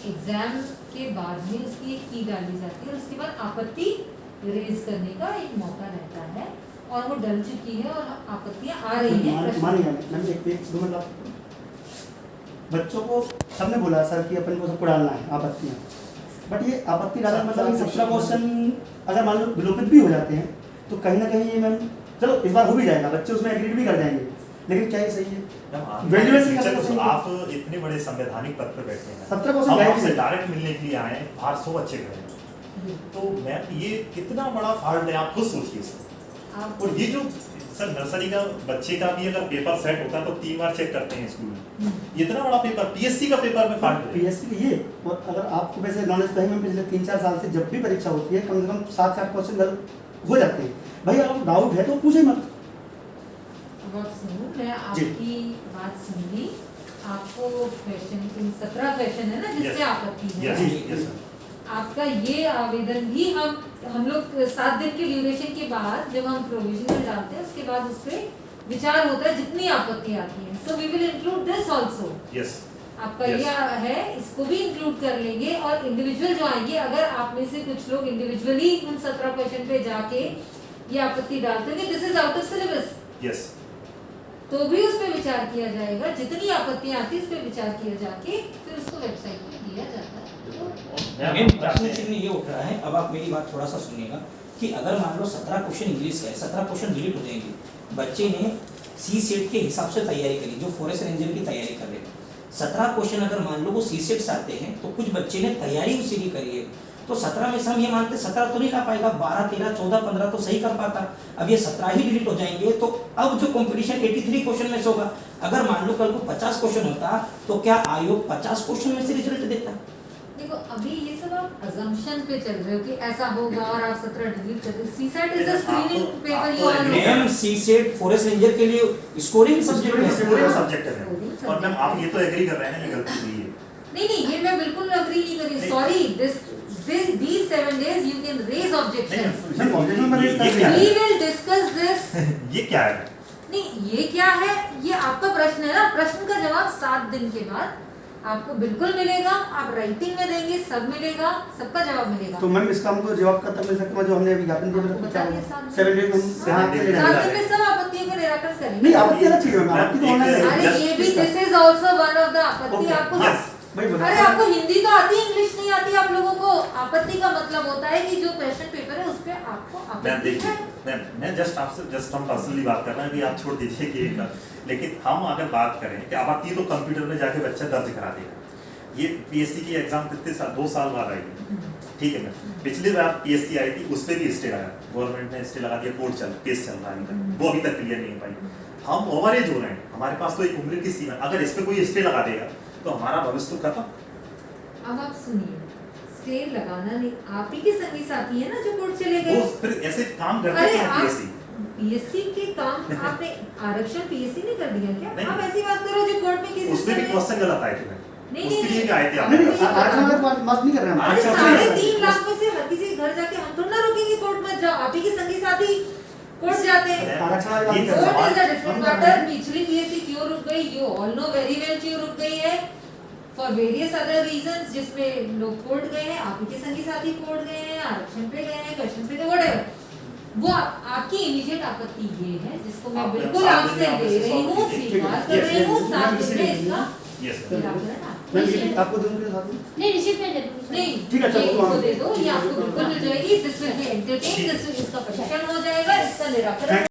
Exam के बाद में उसकी एक की डाली जाती है और उसके बाद आपत्ति रेज करने का एक मौका रहता है और वो डल चुकी है और आपत्तियां आ रही हैं। मैंने एक 2 मिनट बच्चों को सबने बोला सर कि अपन को सबको डालना है आपत्तियां, बट ये आपत्ति डालने मतलब 17 क्वेश्चन अगर मान लो विलोपित भी हो जाते हैं तो कहीं ना कहीं ये मैम चलो इस बार हो भी जाएगा, बच्चे उसमें एग्री भी कर जाएंगे, लेकिन क्या ये सही है? आप इतने बड़े संवैधानिक पद पर बैठे हैं, 17% से डायरेक्ट मिलने के लिए आए, बाहर 100 बच्चे खड़े हैं, तो मैम ये कितना बड़ा फॉल्ट है, आप खुद सोचिए सर। और ये जो सर नर्सरी का बच्चे का भी अगर पेपर सेट होता है तो 3 बार चेक करते हैं स्कूल में, इतना बड़ा पेपर पीएससी का पेपर में फॉल्ट है। पीएससी ये और अगर आपको वैसे नॉलेज तो है, मैं पिछले 3-4 साल से जब भी परीक्षा होती है कम से कम 7-8 क्वेश्चन गलत हो जाते हैं। भाई अगर डाउट है तो पूछे मत। मैं आपकी बात समझी, आपको क्वेश्चन 17 क्वेश्चन है ना जिससे आपत्ति है, आपका ये आवेदन भी हम लोग 7 दिन के ड्यूरेशन के बाद जब हम प्रोविजनल डालते हैं उसके बाद उस पर विचार होता है जितनी आपत्ति आती है, so we will include this also. आपका ये है, इसको भी इंक्लूड कर लेंगे और इंडिविजुअल जो आएंगे, अगर आप में से कुछ लोग इंडिविजुअली उन 17 क्वेश्चन पे जाके ये आपत्ति डालते हैं this is out of syllabus, तो भी उस पर विचार किया जाएगा, जितनी आपत्तियां आती है उस पर विचार किया जाके फिर उसको वेबसाइट पे दिया जाता है। प्रश्न चिन्ह ये उठ रहा है, अब आप मेरी बात थोड़ा सा सुनिएगा कि अगर मान लो 17 क्वेश्चन इंग्लिश का है, 17 क्वेश्चन डिलीट हो जाएंगे, बच्चे ने सी सेट के हिसाब से तैयारी करी, जो फॉरेस्ट रेंजर की तैयारी कर रहे हैं, 17 क्वेश्चन अगर मान लो वो सी सेट से आते हैं तो कुछ बच्चे ने तैयारी उसी की करी है, तो 17 में से हम ये मानते 17 तो नहीं ला पाएगा, 12, 13, 14, 15 तो सही कर पाता, अब ये 17 ही डिलीट हो जाएंगे, तो अब जो कंपटीशन 83 क्वेश्चन में से होगा, अगर मान लो कल को 50 क्वेश्चन होता तो क्या आयोग 50 क्वेश्चन में से रिजल्ट देता? देखो अभी ये सब आप अजम्पशन पे चल रहे हो कि ऐसा होगा और आप 17 डिलीट कर दो। CSAT is a screening paper, you all know. Ma'am CSAT forest ranger के लिए स्कोरिंग सब्जेक्ट है, और मैम आप ये तो एग्री कर रहे हैं ना गलती हुई है? नहीं ये मैं बिल्कुल एग्री नहीं कर रही, sorry, these 7 days you can raise objections, we will discuss this। ये क्या है? नहीं ये क्या है, ये आपका प्रश्न है ना, प्रश्न का जवाब 7 दिन के बाद आपको बिल्कुल मिलेगा, आप राइटिंग में देंगे, सब मिलेगा, सबका जवाब मिलेगा। तो मैम इसका हमको जवाब कब तक मिल सकता है जो हमने अभी ज्ञापन दिया मतलब 7 डेज में सात दिन में सब आपत्तियों का निराकरण करेंगे। नहीं आपत्ति अलग चीज है, आपत्ति तो ऑनलाइन अरे ये भी this is also one of the आपत्ति। आपको अरे आपको हिंदी तो आती, इंग्लिश नहीं आती आप लोगों को। आपत्ति का मतलब होता है कि जो क्वेश्चन पेपर है उस पे आपको आपत्ति है। मैं जस्ट हम पर्सनली बात कर रहे हैं कि आप छोड़ दीजिए कि लेकिन हम अगर बात करें कि आपत्ति तो कंप्यूटर में जाके बच्चा दर्ज करा देगा। ये पीएससी की एग्जाम कितने साल 2 साल बाद आएगी, ठीक है मैम। पिछली बार पीएससी आई थी उस पर भी स्टे लगा, गवर्नमेंट ने स्टे लगा दिया, कोर्ट केस चल रहा है, वो अभी तक क्लियर नहीं हो पाई। हम ओवर एज हो रहे हैं, हमारे पास तो एक उम्र की सीमा, अगर इस पे कोई स्टे लगा देगा तो हमारा भविष्य तो खत्म। अब आप सुनिए, स्टे लगाना नहीं, आप ही के संगी साथी है ना जो कोर्ट चले गए, वो फिर ऐसे काम करते हैं पीएससी के काम। आपने आरक्षण पीएससी ने कर दिया क्या? नहीं, आप ऐसी बात करो जो कोर्ट में केस उसमें भी क्वेश्चन गलत आए थे, नहीं उसके लिए भी आए थे। आरक्षण की बात नहीं कर रहे हैं, 3.5 लाख में से हर किसी घर जाके हम थोड़ा ना रोकेंगे कोर्ट मत जाओ, आप ही के संगी साथी कोर्ट जाते हैं। Court is a different matter. पिछली पीएससी क्यों रुक गई, you all know very well क्यों रुक गई है, फॉर वेरियस अदर रीजंस, जिसमें लोग कोर्ट गए हैं, आप ही के संगी साथी कोर्ट गए हैं, आरक्षण पे गए हैं, क्वेश्चन पे गए, व्हाटएवर। वो आपकी इमीडिएट आपत्ति ये है जिसको मैं बिल्कुल आपसे ले रही हूँ, स्वीकार कर रही हूँ, 7 दिन में इसका निराकरण आपको दोनों के साथ नहीं रिसीव में नहीं, ठीक है, चलो इसको दे दो, ये आपको बिल्कुल मिल जाएगी। This will be entertain, this इसका परीक्षण हो जाएगा, इसका निराकरण